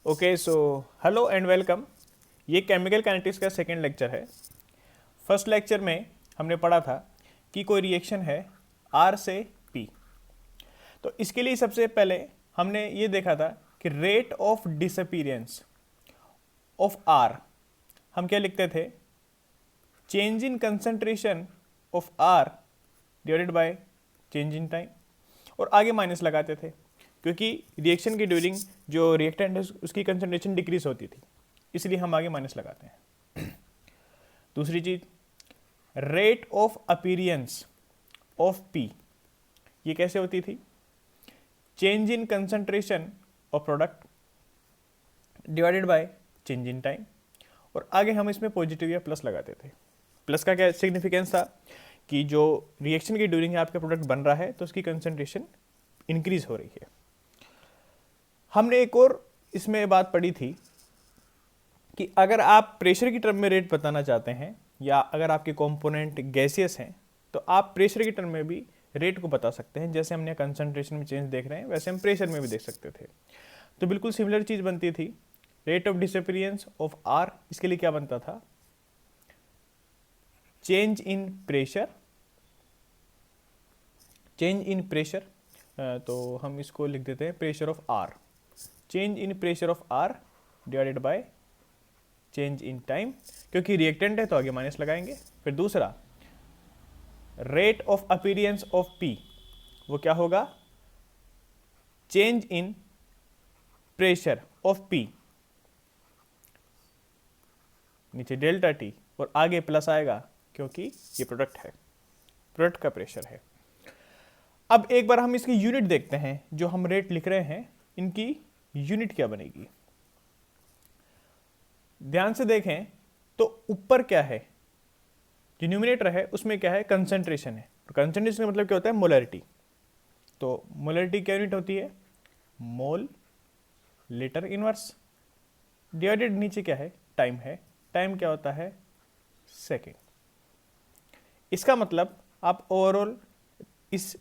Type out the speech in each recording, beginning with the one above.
Okay so hello and welcome. ये chemical kinetics का second lecture है। फर्स्ट लेक्चर में हमने पढ़ा था कि कोई रिएक्शन है R से P। तो इसके लिए सबसे पहले हमने ये देखा था कि rate of disappearance of R हम क्या लिखते थे, change in concentration of R divided by change in time, और आगे माइनस लगाते थे क्योंकि रिएक्शन के ड्यूरिंग जो रिएक्टेंट है उसकी कंसंट्रेशन डिक्रीज होती थी, इसलिए हम आगे माइनस लगाते हैं। दूसरी चीज, rate of appearance of P, ये कैसे होती थी, change in concentration of product divided by change in time, और आगे हम इसमें पॉजिटिव या प्लस लगाते थे। प्लस का क्या सिग्निफिकेंस था कि जो रिएक्शन के ड्यूरिंग आपका प्रोडक्ट बन रहा है तो उसकी कंसंट्रेशन इंक्रीज हो रही है। हमने एक और इसमें बात पढ़ी थी कि अगर आप प्रेशर की टर्म में रेट बताना चाहते हैं या अगर आपके कंपोनेंट गैसियस हैं तो आप प्रेशर की टर्म में भी रेट को बता सकते हैं। जैसे हमने कंसंट्रेशन में चेंज देख रहे हैं वैसे हम प्रेशर में भी देख सकते थे। तो बिल्कुल सिमिलर चीज बनती थी। Rate of disappearance of R, इसके लिए क्या बनता था, change in pressure, change in pressure, तो हम इसको लिख देते हैं pressure of R, change in pressure of R divided by change in time, क्योंकि रिएक्टेंट है तो आगे माइनस लगाएंगे। फिर दूसरा, rate of appearance of P, वो क्या होगा, change in pressure of P, नीचे डेल्टा टी और आगे प्लस आएगा क्योंकि ये प्रोडक्ट है, प्रोडक्ट का प्रेशर है। अब एक बार हम इसकी यूनिट देखते हैं, जो हम रेट लिख रहे हैं इनकी यूनिट क्या बनेगी। ध्यान से देखें तो ऊपर क्या है, जो न्यूमिनेटर है उसमें क्या है, कंसंट्रेशन है, और कंसंट्रेशन का मतलब क्या होता है, मोलरिटी। तो मोलरिटी क्या यूनिट होती है, मोल लीटर इनवर्स, डिवाइडेड नीचे क्या है, टाइम है, टाइम क्या होता है, सेकेंड। इसका मतलब आप ओवरऑल इस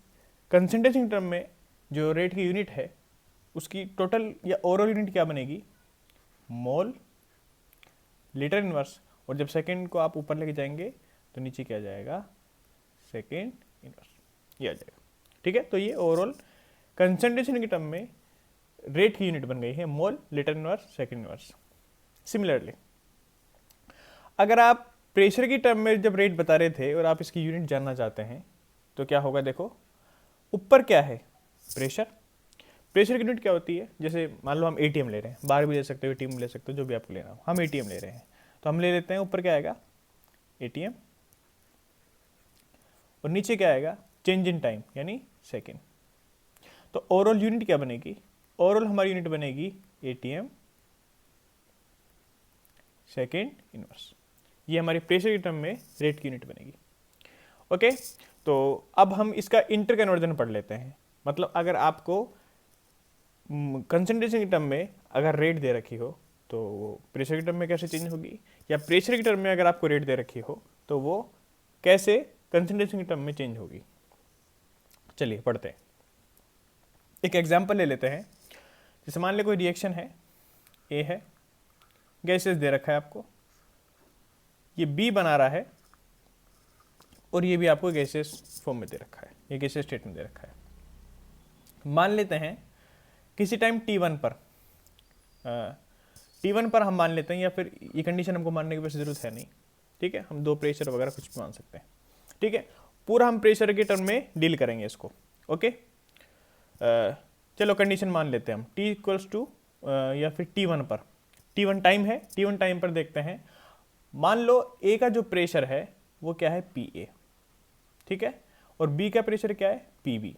कंसंट्रेशन टर्म में जो रेट की यूनिट है उसकी टोटल या ओवरऑल यूनिट क्या बनेगी, मोल लीटर इनवर्स, और जब सेकेंड को आप ऊपर लेके जाएंगे तो नीचे क्या आ जाएगा, सेकेंड इनवर्स, ये आ जाएगा। ठीक है, तो ये ओवरऑल कंसंट्रेशन के टर्म में रेट की यूनिट बन गई है, mole litre inverse second inverse. Similarly अगर आप प्रेशर की टर्म में जब रेट बता रहे थे और आप इसकी यूनिट जानना चाहते हैं तो क्या होगा, देखो ऊपर क्या है, प्रेशर, प्रेशर की यूनिट क्या होती है, जैसे मान लो हम एटीएम ले रहे हैं, बाहर भी ले सकते हो, एटीएम ले सकते हो, जो भी आपको लेना हो, हम एटीएम ले रहे हैं तो हम ले लेते हैं, ऊपर क्या आएगा, एटीएम, और नीचे क्या आएगा, चेंज इन टाइम यानी सेकेंड। तो ओवरऑल यूनिट क्या बनेगी, ओवरऑल हमारी यूनिट बनेगी एटीएम सेकेंड इनवर्स, ये हमारी प्रेशर की टर्म में रेट की यूनिट बनेगी। ओके, तो अब हम इसका इंटर कन्वर्जन पढ़ लेते हैं। मतलब अगर आपको कंसंट्रेशन की टर्म में अगर रेट दे रखी हो तो वो प्रेशर की टर्म में कैसे चेंज होगी, या प्रेशर की टर्म में अगर आपको रेट दे रखी हो तो वो कैसे कंसंट्रेशन की टर्म में चेंज होगी। चलिए पढ़ते हैं, एक एग्जांपल ले लेते हैं। जैसे मान ले कोई रिएक्शन है, ए है, गैसेस दे रखा है आपको, ये बी बना रहा है और ये भी आपको गैसेस फॉर्म में दे रखा है, ये गैसेस स्टेट में दे रखा है। मान लेते हैं किसी टाइम T1 पर, T1 पर हम मान लेते हैं, या फिर ये कंडीशन हमको मानने की वैसे जरूरत है नहीं, ठीक है, हम दो प्रेशर वगैरह कुछ भी मान सकते हैं। ठीक है, पूरा हम प्रेशर के टर्म में डील करेंगे इसको। ओके, चलो कंडीशन मान लेते हैं हम T इक्वल्स टू या फिर T1 पर, T1 टाइम है, T1 टाइम पर देखते हैं, मान लो A का जो प्रेशर है वो क्या है, PA, ठीक है, और B का प्रेशर क्या है, PB।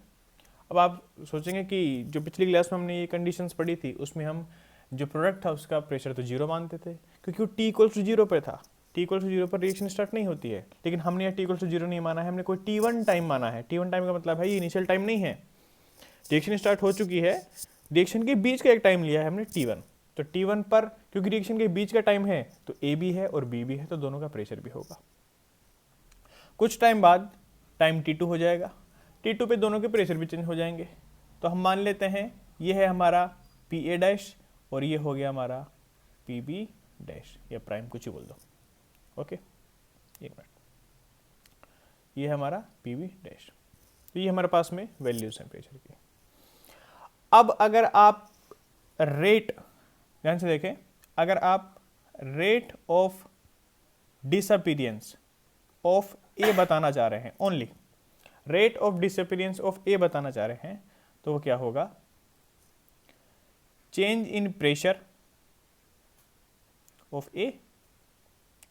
अब आप सोचेंगे कि जो पिछली क्लास में हमने ये कंडीशंस पढ़ी थी उसमें हम जो प्रोडक्ट था उसका प्रेशर तो जीरो मानते थे क्योंकि वो T इक्वल्स टू जीरो पर था, T इक्वल्स टू जीरो पर रिएक्शन स्टार्ट नहीं होती है, लेकिन हमने यहाँ T इक्वल्स टू जीरो नहीं माना है, हमने कोई T1 टाइम माना है। T1 टाइम का मतलब है ये इनिशियल टाइम नहीं है, रिएक्शन स्टार्ट हो चुकी है, रिएक्शन के बीच का एक टाइम लिया है हमने T1, तो T1 पर क्योंकि रिएक्शन के बीच का टाइम है तो A भी है और B भी है, तो दोनों का प्रेशर भी होगा। कुछ टाइम बाद टाइम T2 हो जाएगा, T2 पे दोनों के प्रेशर भी चेंज हो जाएंगे। तो हम मान लेते हैं ये है हमारा PA डैश और ये हो गया हमारा पी बी डैश या प्राइम, कुछ ही बोल दो। ओके, एक मिनट, ये है हमारा पी बी डैश। तो ये हमारे पास में वैल्यूज हैं प्रेशर की। अब अगर आप रेट, ध्यान से देखें, अगर आप rate of disappearance of A बताना चाह रहे हैं, only rate of disappearance of A बताना चाह रहे हैं, तो वो क्या होगा, change in pressure of A,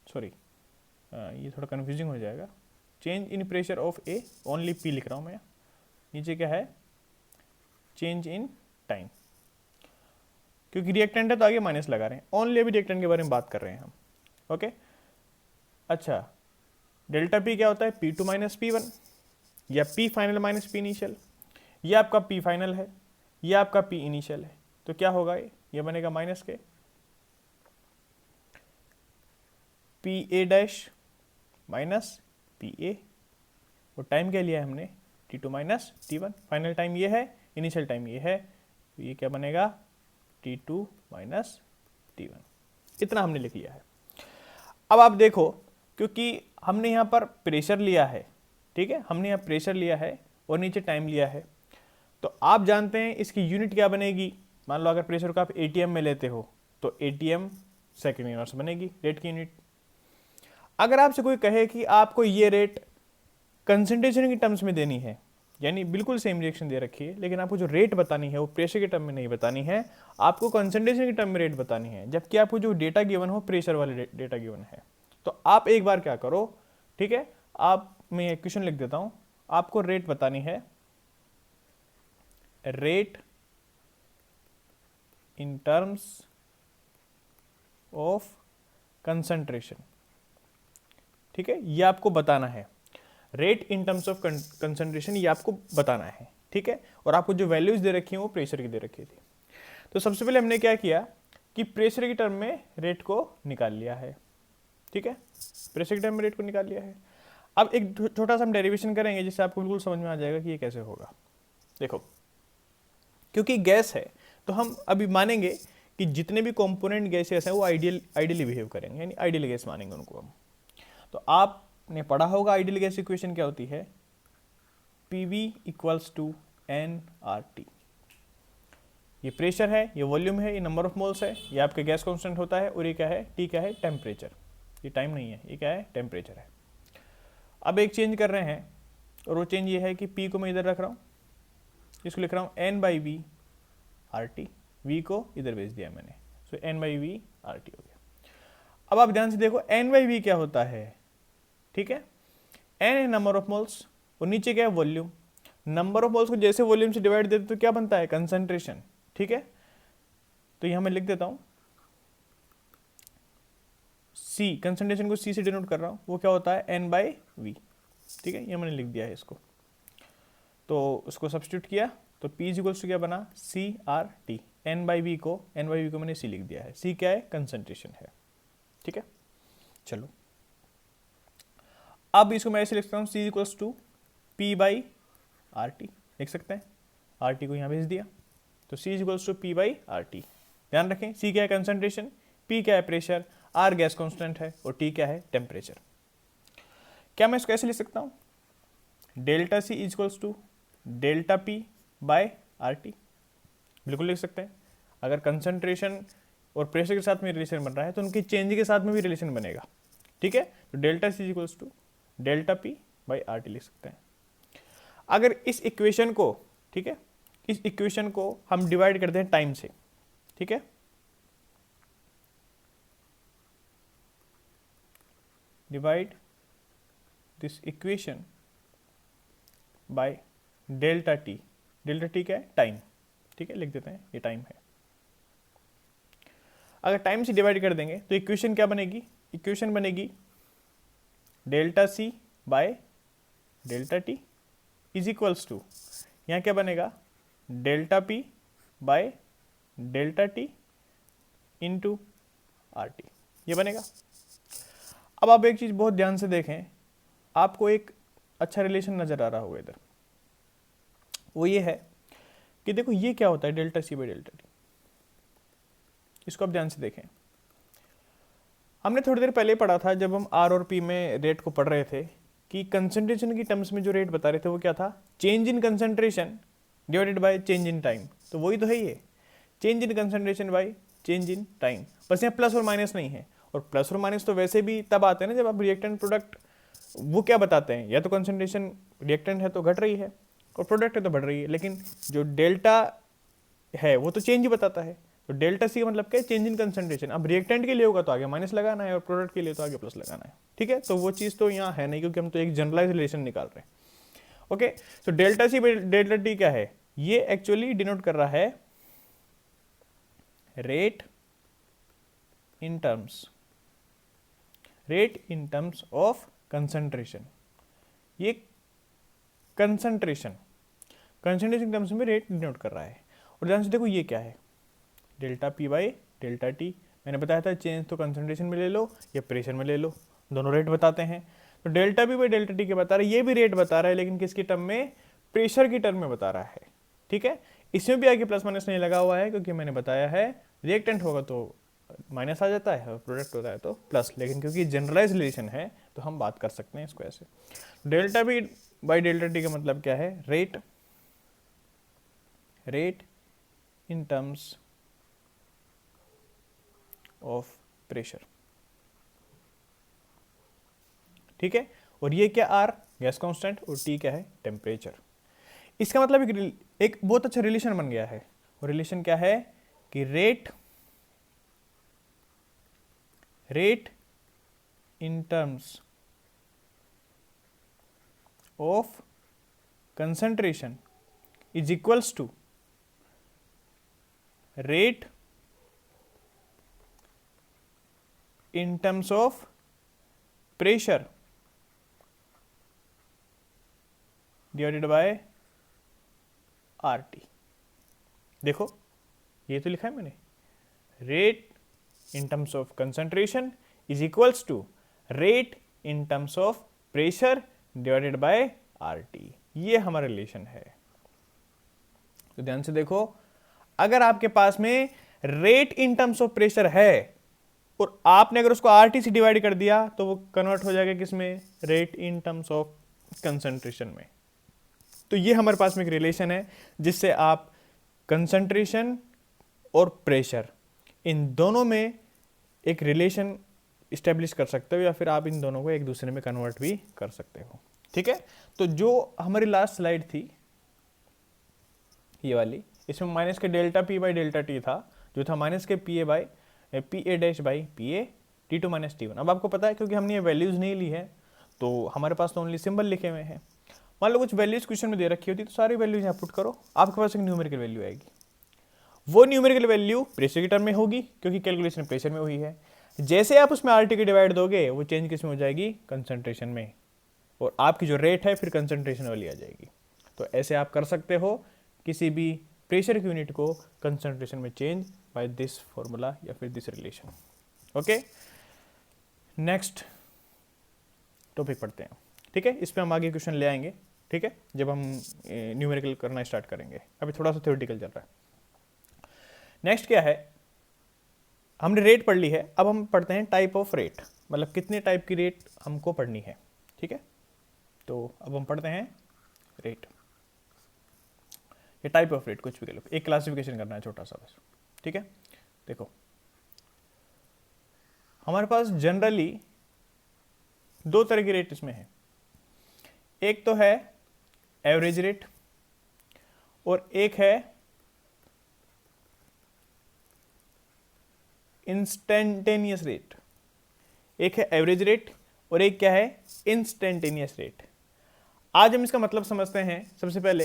sorry ये थोड़ा कंफ्यूजिंग हो जाएगा, change in pressure of A, only P लिख रहा हूं मैं, नीचे क्या है, चेंज इन टाइम, क्योंकि रिएक्टेंट है तो आगे माइनस लगा रहे हैं, ओनली अभी रिएक्टेंट के बारे में बात कर रहे हैं हम। ओके, अच्छा, डेल्टा पी क्या होता है, P two minus P one, या P final minus P initial, ये आपका पी फाइनल है, ये आपका पी इनिशियल है, तो क्या होगा, ये बनेगा minus K P A dash minus P A, और टाइम क्या लिया है हमने, T two minus T one, final time ये है, इनिशियल टाइम ये है, तो ये क्या बनेगा, T two minus T one, इतना हमने लिख लिया है। अब आप देखो, क्योंकि हमने यहाँ पर प्रेशर लिया है, ठीक है, हमने यहाँ प्रेशर लिया है और नीचे टाइम लिया है, तो आप जानते हैं इसकी यूनिट क्या बनेगी। मान लो अगर प्रेशर को आप एटीएम में लेते हो तो एटीएम सेकेंड यूनिट्स बनेगी रेट की यूनिट। अगर आपसे कोई कहे कि आपको ये रेट कंसंट्रेशन की टर्म्स में देनी है, यानी बिल्कुल सेम रिएक्शन दे रखी है, लेकिन आपको जो रेट बतानी है वो प्रेशर के टर्म में नहीं बतानी है, आपको कंसंट्रेशन के टर्म में रेट बतानी है, जबकि आपको जो डेटा गिवन हो प्रेशर वाले डेटा गिवन है, तो आप एक बार क्या करो, ठीक है, आप, मैं इक्वेशन लिख देता हूं, आपको रेट बतानी है, rate in terms of concentration, ठीक है, ये आपको बताना है, rate in terms of concentration ये आपको बताना है, ठीक है, और आपको जो वैल्यूज दे रखी है वो प्रेशर की दे रखी थी। तो सबसे पहले हमने क्या किया कि प्रेशर की टर्म में रेट को निकाल लिया है, ठीक है, प्रेशर की टर्म में रेट को निकाल लिया है। अब एक छोटा सा हम डेरिवेशन करेंगे जिससे आपको बिल्कुल समझ में आ जाएगा कि ये कैसे होगा। देखो, क्योंकि गैस है तो हम अभी मानेंगे कि जितने भी कंपोनेंट गैसेस हैं वो आइडियली बिहेव करेंगे, यानी आइडियल गैस मानेंगे उनको हम। तो आपने पढ़ा होगा आइडियल गैस इक्वेशन क्या होती है, PV इक्वल्स टू nRT, ये प्रेशर है, ये वॉल्यूम है, ये नंबर ऑफ मोल्स है, ये आपके गैस कांस्टेंट होता है, और ये क्या है, T क्या है, टेम्परेचर, ये टाइम नहीं है, ये क्या है, टेम्परेचर है। अब एक चेंज कर रहे हैं, और वो चेंज ये है कि P को मैं इधर रख रहा हूँ, इसको लिख रहा हूँ N/V/RT, V को इधर भेज दिया मैंने, सो N/V/RT हो गया। अब आप ध्यान से देखो N/V क्या होता है, ठीक है, N है नंबर ऑफ मोल्स, और नीचे क्या है, वॉल्यूम। नंबर ऑफ मोल्स को जैसे वॉल्यूम से डिवाइड देते तो क्या बनता है, कंसंट्रेशन, ठीक है। तो यहां मैं लिख देता हूं C, कंसंट्रेशन को C से डिनोट कर रहा हूं, वो क्या होता है, N/V, ठीक है, ये मैंने लिख दिया है इसको। तो उसको सब्स्टिट्यूट किया तो P इज इक्वल्स टू क्या बना, CRT, N/V को मैंने C लिख दिया है, C क्या है, कंसंट्रेशन है, ठीक है। चलो अब इसको मैं ऐसे लिखता हूँ, C इक्वल्स टू P/RT लिख सकते हैं, RT को यहाँ भेज दिया, तो C इक्वल्स टू P/RT। ध्यान रखें, C क्या है, कंसंट्रेशन, P क्या है, प्रेशर, R गैस कांस्टेंट है, और T क्या है, टेम्परेचर। क्या मैं इसको ऐसे लिख सकता हूँ, delta C equals to delta P/RT, बिल्कुल लिख सकते हैं। अगर कंसंट्रेशन और प्रेशर के साथ में रिलेशन बन रहा है तो उनके चेंज के साथ में भी रिलेशन बनेगा, ठीक है। तो delta C equals to delta P/RT लिख सकते हैं। अगर इस इक्वेशन को, ठीक है, इस इक्वेशन को हम डिवाइड करते हैं टाइम से, ठीक है, divide this equation by delta T, delta T क्या है, टाइम, ठीक है, लिख देते हैं ये टाइम है। अगर टाइम से डिवाइड कर देंगे तो इक्वेशन क्या बनेगी, इक्वेशन बनेगी delta C by delta T is equals to, यहाँ क्या बनेगा, delta P by delta T into RT, ये बनेगा। अब आप एक चीज़ बहुत ध्यान से देखें, आपको एक अच्छा रिलेशन नज़र आ रहा होगा इधर, वो ये है कि देखो ये क्या होता है, delta C by delta T, इसको आप ध्यान से देखें। हमने थोड़ी देर पहले पढ़ा था जब हम आर और पी में रेट को पढ़ रहे थे कि कंसंट्रेशन की टर्म्स में जो रेट बता रहे थे वो क्या था, change in concentration divided by change in time. तो वही तो है ये, change in concentration bye change in time. बस यहाँ प्लस और माइनस नहीं है, और प्लस और माइनस तो वैसे भी तब आते हैं ना जब आप रिएक्टेंट प्रोडक्ट, वो क्या बताते हैं, या तो कंसंट्रेशन रिएक्टेंट है तो घट रही है और प्रोडक्ट है तो बढ़ रही है, लेकिन जो डेल्टा है वो तो चेंज ही बताता है। तो डेल्टा सी का मतलब क्या है, चेंज इन कंसंट्रेशन। अब रिएक्टेंट के लिए होगा तो आगे माइनस लगाना है और प्रोडक्ट के लिए तो आगे प्लस लगाना है, ठीक है। तो वो चीज़ तो यहाँ है नहीं, क्योंकि हम तो एक जनरलाइज रिलेशन निकाल रहे हैं। ओके, तो डेल्टा सी डेल्टा टी क्या है, ये एक्चुअली डिनोट कर रहा है rate in terms of concentration. ये कंसंट्रेशन टर्म्स में रेट डिनोट कर रहा है। और ध्यान से देखो ये क्या है, delta P by delta T. मैंने बताया था चेंज तो कंसंट्रेशन में ले लो या प्रेशर में ले लो, दोनों रेट बताते हैं। तो delta P by delta T के बता रहा है, ये भी रेट बता रहा है, लेकिन किसकी टर्म में, प्रेशर की टर्म में बता रहा है, ठीक है। इसमें भी आगे प्लस माइनस नहीं लगा हुआ है, क्योंकि मैंने बताया है रिएक्टेंट होगा तो माइनस आ जाता है और प्रोडक्ट होता है तो प्लस, लेकिन क्योंकि जनरलाइज रिलेशन है तो हम बात कर सकते हैं इसको ऐसे। Delta P by delta T का मतलब क्या है, rate in terms of pressure, ठीक है। और ये क्या, आर गैस कांस्टेंट और टी क्या है, टेम्परेचर। इसका मतलब एक बहुत अच्छा रिलेशन बन गया है। और रिलेशन क्या है कि rate in terms of concentration is equals to rate in terms of pressure divided by RT। देखो ये तो लिखा है मैंने, rate in terms of concentration is equals to rate in terms of pressure divided by RT। ये हमारा relation है। तो ध्यान से देखो, अगर आपके पास में rate in terms of pressure है और आपने अगर उसको RT से डिवाइड कर दिया तो वो कन्वर्ट हो जाएगा किसमें, rate in terms of concentration में। तो ये हमारे पास में एक रिलेशन है जिससे आप कंसंट्रेशन और प्रेशर इन दोनों में एक रिलेशन इस्टेब्लिश कर सकते हो, या फिर आप इन दोनों को एक दूसरे में कन्वर्ट भी कर सकते हो, ठीक है। तो जो हमारी लास्ट स्लाइड थी ये वाली, इसमें minus K delta P by delta T था, जो था minus K P A dash by P A T two minus T one. अब आपको पता है क्योंकि हमने ये वैल्यूज़ नहीं ली है तो हमारे पास तो ओनली सिंबल लिखे हुए हैं। मान लो कुछ वैल्यूज़ क्वेश्चन में दे रखी होती तो सारी वैल्यूज यहाँ पुट करो, आपके पास एक न्यूमेरिकल वैल्यू आएगी। वो न्यूमेरिकल वैल्यू प्रेशर की टर्म में होगी क्योंकि कैलकुलेशन प्रेशर में हुई है। जैसे आप उसमें RT की डिवाइड दोगे वो चेंज किस में हो जाएगी, कंसंट्रेशन में, और आपकी जो रेट है फिर कंसंट्रेशन वाली आ जाएगी। तो ऐसे आप कर सकते हो किसी भी प्रेशर की यूनिट को कंसंट्रेशन में चेंज बाय दिस फॉर्मूला या फिर this relation. Okay, next topic पढ़ते हैं, ठीक है। इस पे हम आगे क्वेश्चन ले आएंगे, ठीक है, जब हम न्यूमेरिकल करना स्टार्ट करेंगे। अभी थोड़ा सा थ्योरेटिकल चल रहा है। नेक्स्ट क्या है, हमने रेट पढ़ ली है, अब हम पढ़ते हैं टाइप ऑफ रेट, मतलब कितने टाइप की रेट हमको पढ़नी है, ठीक है। तो अब हम पढ़ते हैं रेट, ये टाइप ऑफ रेट कुछ भी कह लो, एक क्लासिफिकेशन करना है छोटा सा बस, ठीक है। देखो हमारे पास जनरली दो तरह की रेट इसमें है, एक तो है एवरेज रेट और एक है इंस्टेंटेनियस रेट। एक है एवरेज रेट और एक क्या है, इंस्टेंटेनियस रेट। आज हम इसका मतलब समझते हैं। सबसे पहले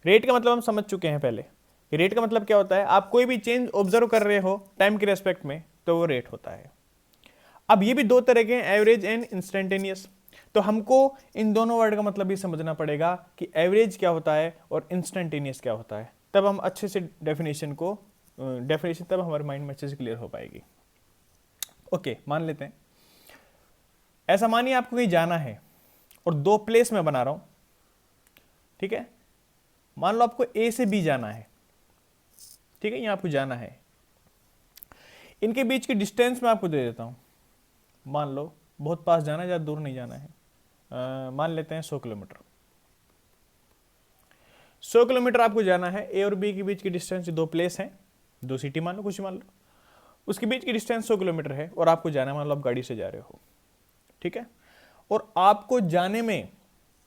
रेट का मतलब हम समझ चुके हैं पहले। रेट का मतलब क्या होता है, आप कोई भी चेंज ऑब्जर्व कर रहे हो टाइम के रेस्पेक्ट में तो वो रेट होता है। अब ये भी दो तरह के हैं, एवरेज एंड इंस्टेंटेनियस। तो हमको इन दोनों वर्ड का मतलब भी समझना पड़ेगा कि एवरेज क्या होता है और इंस्टेंटेनियस क्या होता है, तब हम अच्छे से डेफिनेशन तब हमारे माइंड में अच्छे से क्लियर हो पाएगी। ओके, मान लेते हैं ऐसा मानिए आपको कहीं जाना है और दो प्लेस में बना रहा हूं, ठीक है। मान लो आपको A से B जाना है, ठीक है, यहां आपको जाना है। इनके बीच की डिस्टेंस मैं आपको दे देता हूँ। मान लो बहुत पास जाना है, ज़्यादा दूर नहीं जाना है, मान लेते हैं 100 किलोमीटर। 100 किलोमीटर आपको जाना है। ए और बी के बीच की डिस्टेंस, दो प्लेस हैं, दो सिटी मान लो, कुछ मान लो, उसके बीच की डिस्टेंस 100 किलोमीटर है और आपको जाना है, मान लो आप गाड़ी से जा रहे हो, ठीक है। और आपको जाने में,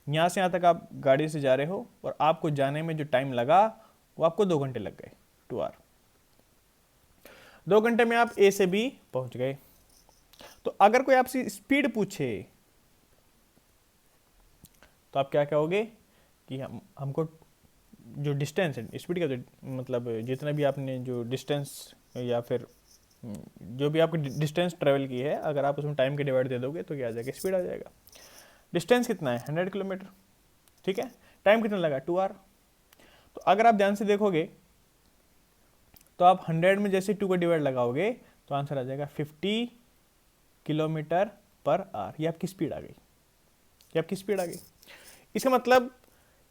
यहाँ से यहाँ तक आप गाड़ी से जा रहे हो और आपको जाने में जो टाइम लगा वो आपको 2 घंटे लग गए, 2 आवर। 2 घंटे में आप ए से बी पहुंच गए। तो अगर कोई आपसे स्पीड पूछे तो आप क्या कहोगे कि हमको जो डिस्टेंस है, स्पीड का जो मतलब जितना भी आपने जो डिस्टेंस या फिर जो भी आपकी डिस्टेंस ट्रेवल की है, अगर आप उसमें टाइम के डिवाइड दे दोगे तो क्या आ जाएगा, स्पीड आ जाएगा। डिस्टेंस कितना है, 100 किलोमीटर, ठीक है। टाइम कितना लगा, 2 आवर। तो अगर आप ध्यान से देखोगे तो आप 100 में जैसे 2 का डिवाइड लगाओगे तो आंसर आ जाएगा 50 किलोमीटर पर आवर। ये आपकी स्पीड आ गई, ये आपकी स्पीड आ गई। इसका मतलब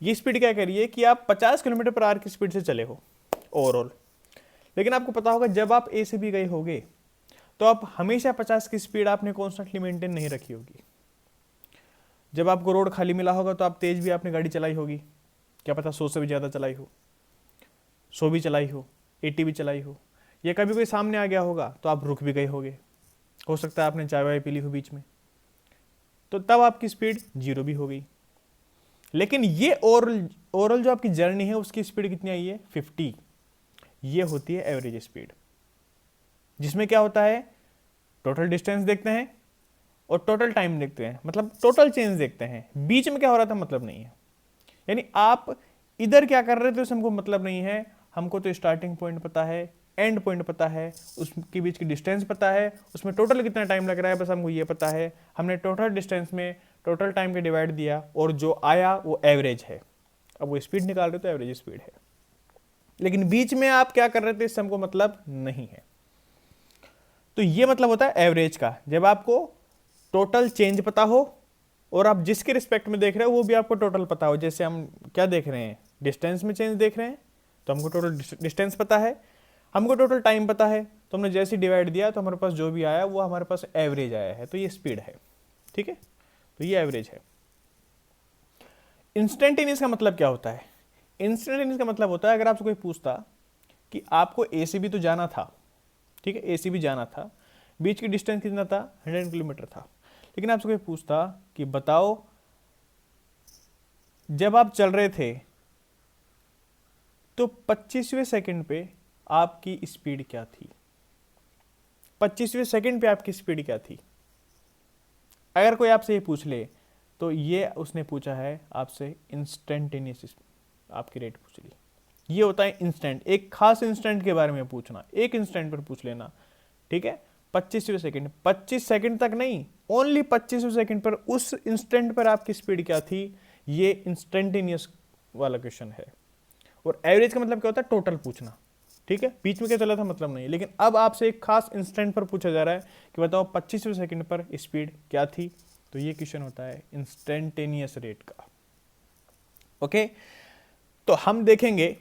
ये स्पीड क्या करिए कि आप 50 किलोमीटर पर आवर की स्पीड से चले हो ओवरऑल, लेकिन आपको पता होगा जब आप ए से बी गए होगे तो आप हमेशा 50 की स्पीड आपने कॉन्स्टेंटली मेंटेन नहीं रखी होगी। जब आपको रोड खाली मिला होगा तो आप तेज भी आपने गाड़ी चलाई होगी, क्या पता 100 से भी ज़्यादा चलाई हो, 100 भी चलाई हो, 80 भी चलाई हो, या कभी कोई सामने आ गया होगा तो आप रुक भी गए होगे, हो सकता है आपने चाय वाय पी ली हो बीच में, तो तब आपकी स्पीड 0 भी हो गई। लेकिन ये ओवरऑल जो आपकी जर्नी है उसकी स्पीड कितनी आई है, 50। ये होती है एवरेज स्पीड, जिसमें क्या होता है, टोटल डिस्टेंस देखते हैं और टोटल टाइम देखते हैं, मतलब टोटल चेंज देखते हैं, बीच में क्या हो रहा था मतलब नहीं है। यानी आप इधर क्या कर रहे थे उससे हमको मतलब नहीं है, हमको तो स्टार्टिंग पॉइंट पता है, एंड पॉइंट पता है, उसके बीच की डिस्टेंस पता है, उसमें टोटल कितना टाइम लग रहा है बस हमको ये पता है। हमने टोटल डिस्टेंस में टोटल टाइम के डिवाइड दिया और जो आया वो एवरेज है। अब वो स्पीड निकाल रहे तो एवरेज स्पीड है, लेकिन बीच में आप क्या कर रहे थे इससे हमको मतलब नहीं है। तो ये मतलब होता है एवरेज का, जब आपको टोटल चेंज पता हो और आप जिसके रिस्पेक्ट में देख रहे हो वो भी आपको टोटल पता हो। जैसे हम क्या देख रहे हैं, डिस्टेंस में चेंज देख रहे हैं तो हमको टोटल डिस्टेंस पता है, हमको टोटल टाइम पता है, तो हमने जैसे डिवाइड दिया तो हमारे पास जो भी आया वो हमारे पास एवरेज आया है, तो ये स्पीड है, ठीक है। तो ये एवरेज है। इंस्टेंटेनियस का मतलब क्या होता है, इंस्टेंटेनियस का मतलब होता है अगर आपसे कोई पूछता कि आपको ए से भी तो जाना था, ठीक है, ए से भी जाना था, बीच की डिस्टेंस कितना था, 100 किलोमीटर था, लेकिन आपसे कोई पूछता कि बताओ जब आप चल रहे थे तो 25वें सेकंड पे आपकी स्पीड क्या थी, 25वें सेकंड पे आपकी स्पीड क्या थी। अगर कोई आपसे ये पूछ ले तो ये उसने पूछा है आपसे इंस्टेंटेनियस आपकी रेट पूछ ली। ये होता है इंस्टेंट, एक खास इंस्टेंट के बारे में पूछना, एक इंस्टेंट पर पूछ लेना, ठीक है। 25वें सेकंड, 25 सेकंड तक नहीं, ओनली 25वें सेकंड पर उस इंस्टेंट पर आपकी स्पीड क्या थी, ये इंस्टेंटेनियस वाला क्वेश्चन है। और एवरेज का मतलब क्या होता है, टोटल पूछना, ठीक है, बीच में क्या चला था मतलब नहीं। लेकिन अब आपसे एक खास इंस्टेंट पर पूछा जा रहा है कि बताओ 25वें सेकंड पर स्पीड क्या थी, तो ये क्वेश्चन होता है इंस्टेंटेनियस रेट का। ओके, तो हम देखेंगे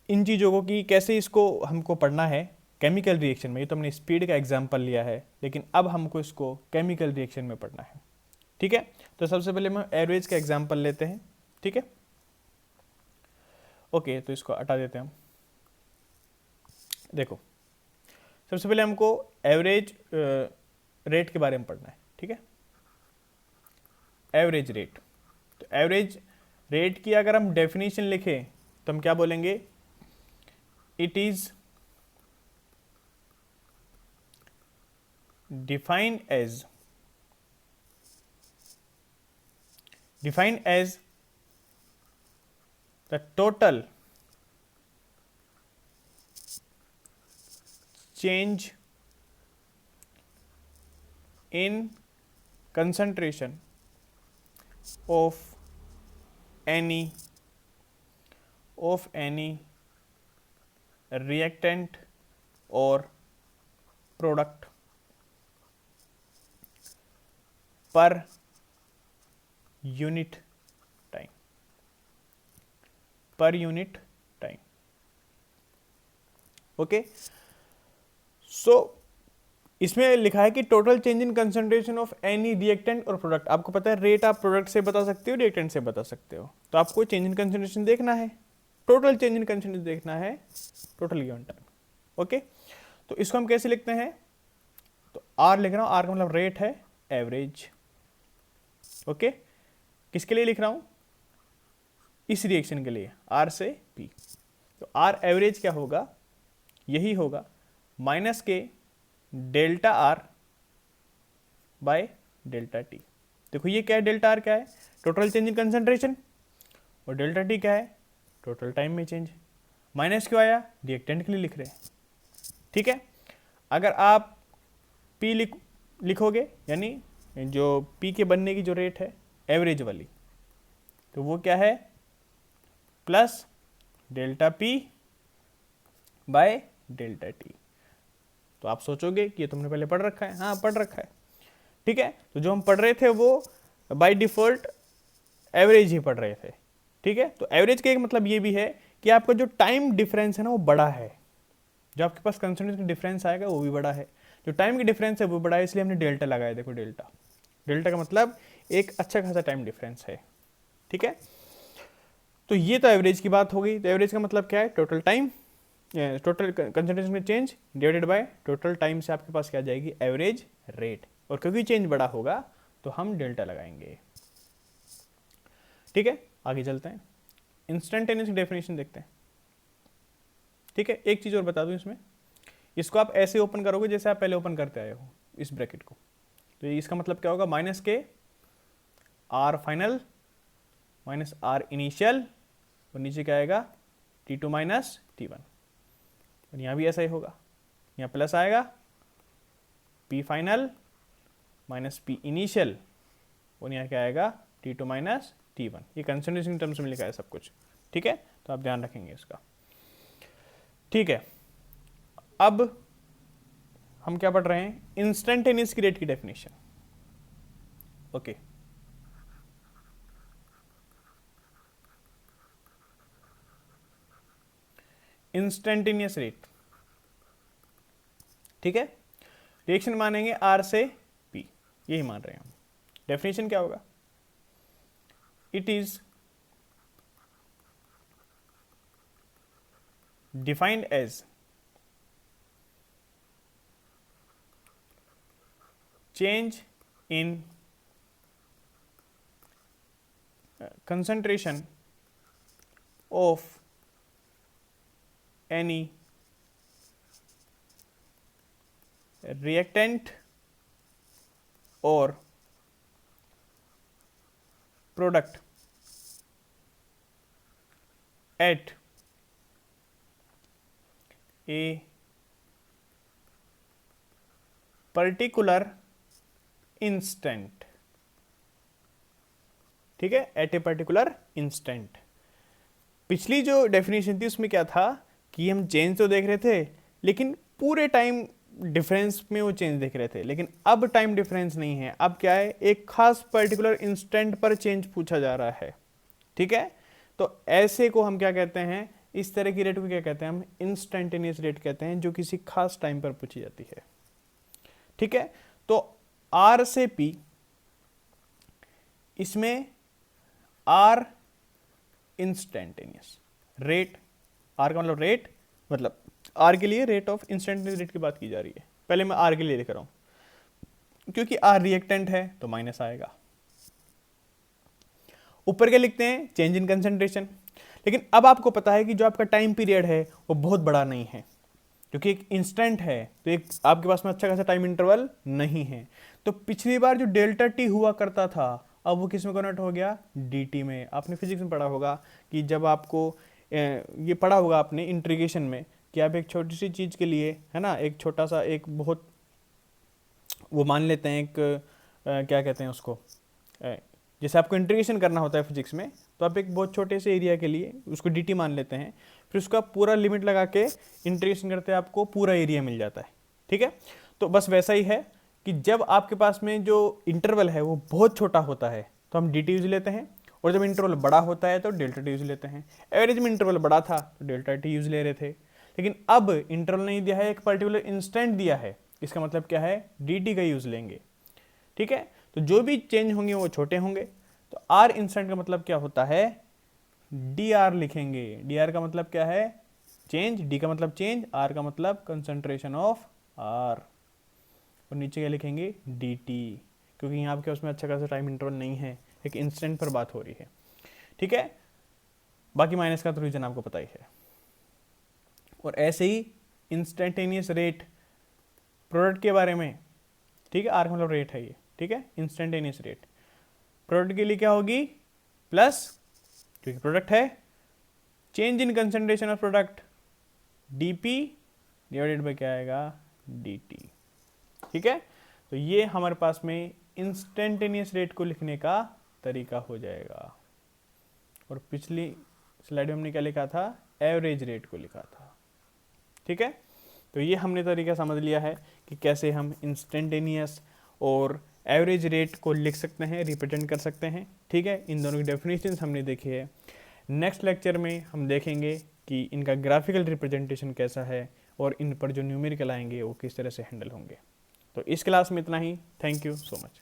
इन चीज़ों को कि कैसे इसको हमको पढ़ना है केमिकल रिएक्शन में। ये तो हमने स्पीड का एग्जाम्पल लिया है, लेकिन अब हमको इसको केमिकल रिएक्शन में पढ़ना है, ठीक है। तो सबसे पहले हम एवरेज का एग्जाम्पल लेते हैं, ठीक है। ओके, तो इसको हटा देते हैं हम। देखो, सबसे पहले हमको एवरेज रेट के बारे में पढ़ना है, ठीक है। एवरेज रेट, तो एवरेज रेट की अगर हम डेफिनेशन लिखें तो हम क्या बोलेंगे, it is defined as the total change in concentration of any reactant or product per unit time, okay। सो इसमें लिखा है कि total change in concentration of any reactant और प्रोडक्ट। आपको पता है रेट आप प्रोडक्ट से बता सकते हो, रिएक्टेंट से बता सकते हो, तो आपको चेंज इन कंसंट्रेशन देखना है, टोटल चेंज इन कंसंट्रेशन देखना है, टोटल गिवन टाइम। ओके, तो इसको हम कैसे लिखते हैं, तो आर लिख रहा हूं, आर का मतलब रेट है, एवरेज। ओके, किसके लिए लिख रहा हूं, इस रिएक्शन के लिए, आर से पी। तो आर एवरेज क्या होगा, यही होगा minus K delta R by delta T. देखो ये क्या है, डेल्टा आर क्या है, टोटल चेंज इन कंसंट्रेशन, और डेल्टा टी क्या है, टोटल टाइम में चेंज। माइनस क्यों आया, रिएक्टेंट के लिए लिख रहे हैं। ठीक है, अगर आप पी लिखोगे, यानी जो पी के बनने की जो रेट है एवरेज वाली, तो वो क्या है, plus delta P by delta T. तो आप सोचोगे कि ये तुमने पहले पढ़ रखा है, हाँ पढ़ रखा है। ठीक है, तो जो हम पढ़ रहे थे वो बाय डिफॉल्ट एवरेज ही पढ़ रहे थे। ठीक है, तो एवरेज का एक मतलब ये भी है कि आपका जो टाइम डिफरेंस है ना वो बड़ा है, जो आपके पास कंसंट्रेशन डिफरेंस आएगा वो भी बड़ा है, जो टाइम की डिफरेंस है वो बड़ा है, इसलिए हमने डेल्टा लगाया। देखो डेल्टा, डेल्टा का मतलब एक अच्छा खासा टाइम डिफरेंस है। ठीक है, तो ये तो एवरेज की बात हो गई। तो एवरेज का मतलब क्या है, टोटल टाइम, टोटल कंसंट्रेशन में change divided by total time से आपके पास क्या आ जाएगी, एवरेज रेट। और क्योंकि चेंज बड़ा होगा तो हम डेल्टा लगाएंगे। ठीक है, आगे चलते हैं, इंस्टेंटेनियस डेफिनेशन देखते हैं। ठीक है, एक चीज और बता दूं इसमें, इसको आप ऐसे ओपन करोगे जैसे आप पहले ओपन करते आए हो इस ब्रैकेट को, तो इसका मतलब क्या होगा, minus K R final minus R initial, और नीचे क्या आएगा, T2 माइनस T1। और यहाँ भी ऐसा ही होगा, यहाँ प्लस आएगा, P final minus P initial, और यहाँ क्या आएगा, T2 माइनस T1। ये कंसंट्रेशन टर्म्स में लिखा है सब कुछ। ठीक है, तो आप ध्यान रखेंगे इसका। ठीक है, अब हम क्या पढ़ रहे हैं, इंस्टेंटेनियस की रेट की डेफिनेशन। Okay, instantaneous rate. ठीक है, रिएक्शन मानेंगे आर से पी, यही मान रहे हैं हम। डेफिनेशन क्या होगा, it is defined as change in concentration of any reactant or product at a particular instant। ठीक है, एट ए पर्टिकुलर इंस्टेंट। पिछली जो डेफिनेशन थी उसमें क्या था कि हम चेंज तो देख रहे थे लेकिन पूरे टाइम डिफरेंस में वो चेंज देख रहे थे, लेकिन अब टाइम डिफरेंस नहीं है, अब क्या है, एक खास पर्टिकुलर इंस्टेंट पर चेंज पूछा जा रहा है। ठीक है, तो ऐसे को हम क्या कहते हैं, इस तरह की रेट को क्या कहते हैं, हम इंस्टेंटेनियस रेट कहते हैं, जो किसी खास टाइम पर पूछी जाती है। ठीक है, तो आर से पी, इसमें आर इंस्टेंटेनियस रेट, आर का मतलब रेट, मतलब आर के लिए रेट ऑफ इंस्टेंटेनियस रेट की बात की जा रही है। पहले मैं आर के लिए लिख रहा हूं, क्योंकि आर रिएक्टेंट है तो माइनस आएगा। ऊपर क्या लिखते हैं, चेंज इन कंसंट्रेशन। लेकिन अब आपको पता है कि जो आपका टाइम पीरियड है वो बहुत बड़ा नहीं है, क्योंकि एक इंस्टेंट है तो एक आपके पास में अच्छा खासा टाइम इंटरवल नहीं है। तो पिछली बार जो डेल्टा टी हुआ करता था अब वो किस में कन्वर्ट हो गया, dt में। आपने फिजिक्स में पढ़ा होगा कि जब आपको ये पढ़ा होगा आपने इंटीग्रेशन में कि आप एक छोटी सी चीज़ के लिए, है ना, एक छोटा सा, एक बहुत, वो मान लेते हैं एक क्या कहते हैं उसको, जैसे आपको इंटीग्रेशन करना होता है फिजिक्स में, तो आप एक बहुत छोटे से एरिया के लिए उसको dt मान लेते हैं, फिर उसका पूरा लिमिट लगा के इंटीग्रेशन करते हैं, आपको पूरा एरिया मिल जाता है। ठीक है, तो बस वैसा ही है कि जब आपके पास में जो इंटरवल है वो बहुत छोटा होता है तो हम dt यूज लेते हैं, और जब इंटरवल बड़ा होता है तो डेल्टा टी यूज लेते हैं। एवरेज में इंटरवल बड़ा था तो डेल्टा टी यूज ले रहे थे, लेकिन अब इंटरवल नहीं दिया है, एक पर्टिकुलर इंस्टेंट दिया है, इसका मतलब क्या है, dt का यूज लेंगे। ठीक है, तो जो भी चेंज होंगे वो छोटे होंगे। तो r इंस्टेंट का मतलब क्या होता है, dr लिखेंगे। dr का मतलब क्या है, चेंज, d का मतलब चेंज, r का मतलब कंसंट्रेशन ऑफ r, और नीचे क्या लिखेंगे, dt, क्योंकि यहाँ पे उसमें अच्छा खासा टाइम इंटरवल नहीं है, एक इंस्टेंट पर बात हो रही है। ठीक है, बाकी माइनस का तो रीजन आपको पता ही है। और ऐसे ही इंस्टेंटेनियस रेट प्रोडक्ट के बारे में, ठीक है, आर का मतलब रेट है ये, ठीक है, इंस्टेंटेनियस रेट प्रोडक्ट के लिए क्या होगी, प्लस, क्योंकि प्रोडक्ट है, change in concentration of product dp divided by क्या आएगा, dt। ठीक है, तो ये हमारे पास में इंस्टेंटेनियस रेट को लिखने का तरीका हो जाएगा। और पिछली स्लाइड में हमने क्या लिखा था, एवरेज रेट को लिखा था। ठीक है, तो ये हमने तरीका समझ लिया है कि कैसे हम इंस्टेंटेनियस और एवरेज रेट को लिख सकते हैं, रिप्रेजेंट कर सकते हैं। ठीक है, इन दोनों की डेफिनेशन हमने देखी है। नेक्स्ट लेक्चर में हम देखेंगे कि इनका ग्राफिकल रिप्रेजेंटेशन कैसा है और इन पर जो न्यूमेरिकल आएंगे वो किस तरह से हैंडल होंगे। तो इस क्लास में इतना ही। Thank you so much.